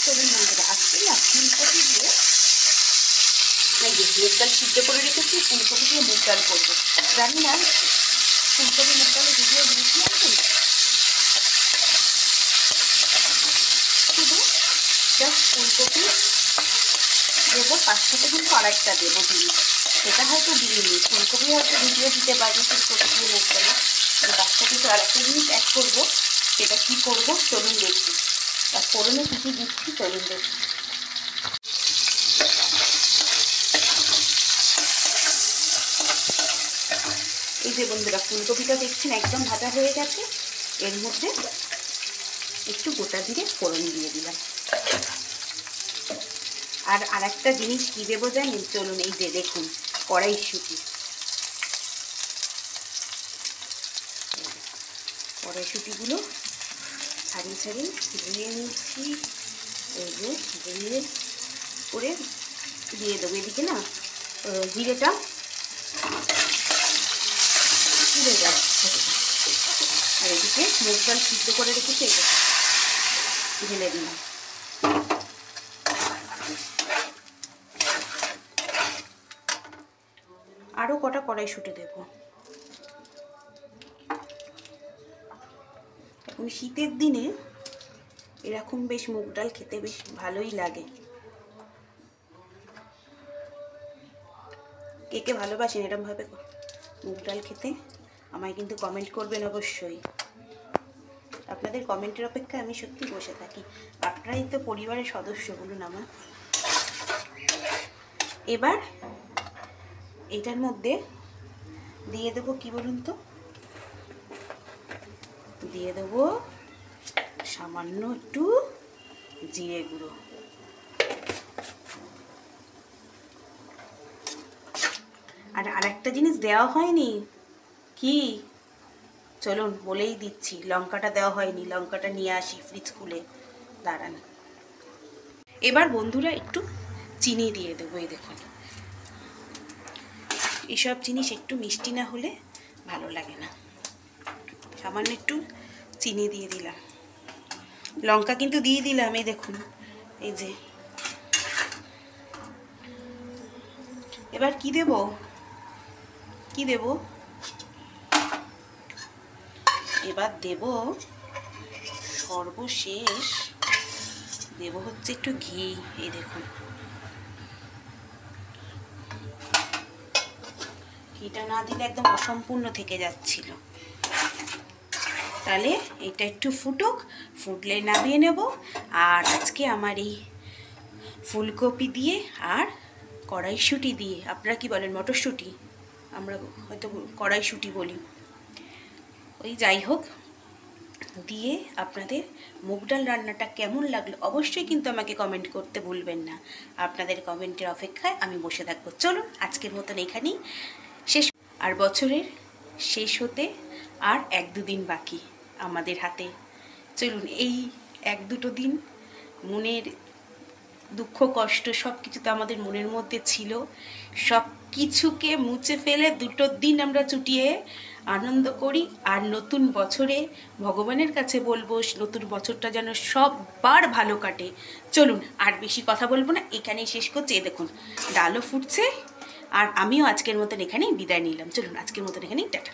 চলুন বন্ধুরা, আজকে না ফুলকপি দিয়ে মুগ ডাল সিদ্ধ করে রেখেছি, ফুলকপি দিয়ে মুগ ডাল করবো। জানি না ফুলকপি মুগ ডালের ভিডিও দিয়েছিলাম তো, শুধু জাস্ট ফুলকপি দেবো, তার সাথে কিন্তু আরেকটা দেবো জিনিস, সেটা হয়তো দিইনি। ফুলকপি হয়তো ভিডিও দিতে পারি ফুলকপি দিয়ে মুগ ডালে, তার সাথে তো আরেকটা জিনিস অ্যাড করবো। সেটা কী করবো চলুন দেখি, আর ফোড়নে কিছু দিচ্ছি চলুন দেখি। এই যে বন্ধুরা, ফুলকপিটা দেখছেন একদম ভাজা হয়ে গেছে। এর মধ্যে একটু গোটা জিরে ফোড়ন দিয়ে দিলাম। আর আরেকটা জিনিস কী দেবো জানেন, চলুন এই যে দেখুন কড়াইশুঁটি। কড়াইশুঁটিগুলো ছাড়িয়ে ছাড়িয়ে ধুয়ে নিচ্ছি। এই যে ধুয়ে করে দিয়ে দেবো। এদিকে না জিরেটা পুড়ে যাচ্ছে, আর এদিকে মুগ ডাল সিদ্ধ করে রেখেছি, এটা ঢেলে দিলাম। আরও কটা কড়াইশুঁটি দেবো। এখন শীতের দিনে এরকম বেশ মুগ ডাল খেতে বেশ ভালোই লাগে। কে কে ভালোবাসেন এরকমভাবে মুগ ডাল খেতে, আমায় কিন্তু কমেন্ট করবেন অবশ্যই। আপনাদের কমেন্টের অপেক্ষায় আমি সত্যি বসে থাকি, আপনারাই তো পরিবারের সদস্য বলুন আমার। এবার এটার মধ্যে দিয়ে দেবো কি বলুন তো, দিয়ে দেবো সামান্য একটু জিরে গুঁড়ো। আর আরেকটা জিনিস দেওয়া হয়নি, কি চলুন বলেই দিচ্ছি, লঙ্কাটা দেওয়া হয়নি, লঙ্কাটা নিয়ে আসি ফ্রিজ খুলে, দাঁড়ান। এবার বন্ধুরা একটু চিনি দিয়ে দেবো। এই দেখুন, এসব জিনিস একটু মিষ্টি না হলে ভালো লাগে না। সামান্য একটু চিনি দিয়ে দিলাম, লঙ্কা কিন্তু দিয়ে দিলাম। এই দেখুন, এই যে এবার কি দেব, কি দেব, এবার দেব সর্বশেষ দেব হচ্ছে একটু ঘি। এই দেখুন, ঘিটা না দিলে একদম অসম্পূর্ণ থেকে যাচ্ছিল। তাহলে এটা একটু ফুটুক, ফুটলে নামিয়ে নেব। আর আজকে আমার এই ফুলকপি দিয়ে আর কড়াইশুঁটি দিয়ে, আপনারা কি বলেন মটরশুঁটি, আমরা হয়তো কড়াইশুঁটি বলি, ওই যাই হোক, দিয়ে আপনাদের মুগ ডাল রান্নাটা কেমন লাগলো অবশ্যই কিন্তু আমাকে কমেন্ট করতে ভুলবেন না। আপনাদের কমেন্টের অপেক্ষায় আমি বসে থাকবো। চলুন আজকের মতন এখানেই শেষ। আর বছরের শেষ হতে আর 1-2 দিন বাকি আমাদের হাতে। চলুন এই 1-2 দিন মনের দুঃখ কষ্ট সব কিছু তো আমাদের মনের মধ্যে ছিল, সব কিছুকে মুছে ফেলে 2 দিন আমরা চুটিয়ে আনন্দ করি। আর নতুন বছরে ভগবানের কাছে বলবো নতুন বছরটা যেন সবার ভালো কাটে। চলুন আর বেশি কথা বলবো না, এখানেই শেষ করছি। এই দেখুন ডালও ফুটছে, আর আমিও আজকের মতন এখানেই বিদায় নিলাম। চলুন আজকের মতন এখানেই টাটা।